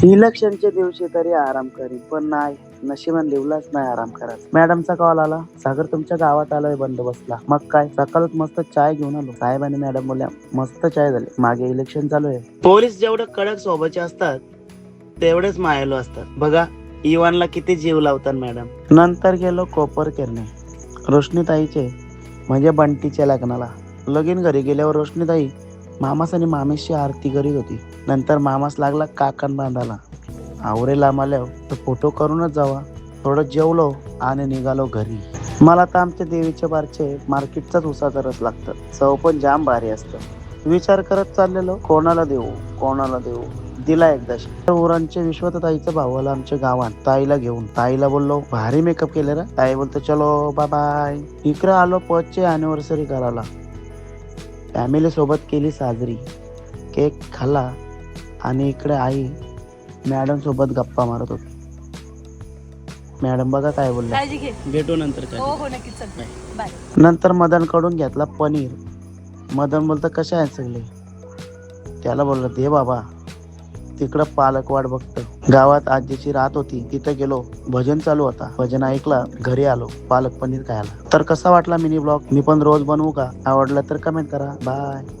इलेक्शनच्या दिवशी तरी आराम करीन, पण नाही, नशिबान लिवलाच नाही आराम करायचा. मॅडमचा कॉल आला, सागर तुमच्या गावात आलोय बंदोबस्तला. मग काय, सकाळच मस्त चाय घेऊन आलो. साहेब आणि मॅडम बोलल्या मस्त चाय झाली, मागे इलेक्शन चालू आहे. पोलीस जेवढे कडक स्वभावाचे असतात तेवढेच मायालू असतात. बघा इवानला किती जीव लावतात मॅडम. नंतर गेलो कोपर केरणे रोशनीताईचे म्हणजे बंटीच्या लग्नाला. लगीन घरी गेल्यावर रोशनीताई मामास आणि मामेशी आरती करीत होती. नंतर मामास लागला काकण बांधायला. आवरे लांब आल्यावर तर फोटो करूनच जावा. थोडं जेवलो आणि निघालो घरी. मला तर आमच्या देवीच्या बारचे मार्केटचाच उसाचा रस लागतं. चव पण जाम भारी असतं. विचार करत चाललेलो कोणाला देऊ कोणाला देऊ. दिला एकदाशी. उरांच्या विश्वताईचा भाऊ आला आमच्या गावात ताईला घेऊन. ताईला बोललो भारी मेकअप केले रे. ताई बोलतो चलो बाय बाय. इकडे आलो पचची अॅनिव्हर्सरी करायला. फॅमिली सोबत केली साजरी. केक खाल्ला आणि इकडे आई मॅडम सोबत गप्पा मारत होती. मॅडम बघा काय बोलल्या. काळजी घे. भेटू नंतर काय. हो हो नक्कीच चल बाय. नंतर मदन कडून घेतला पनीर. मदन बोलतो कशा आहेत सगळे. त्याला बोललो दे बाबा. तिकडं पालक वाट बघतो. गावात आजीची रात होती, तिथे गेलो. भजन चालू होता. भजन ऐकला, घरी आलो पालक पनीर खायला. तर कसा वाटला मिनी ब्लॉग. मी पण रोज बनवू का. आवडला तर कमेंट करा. बाय.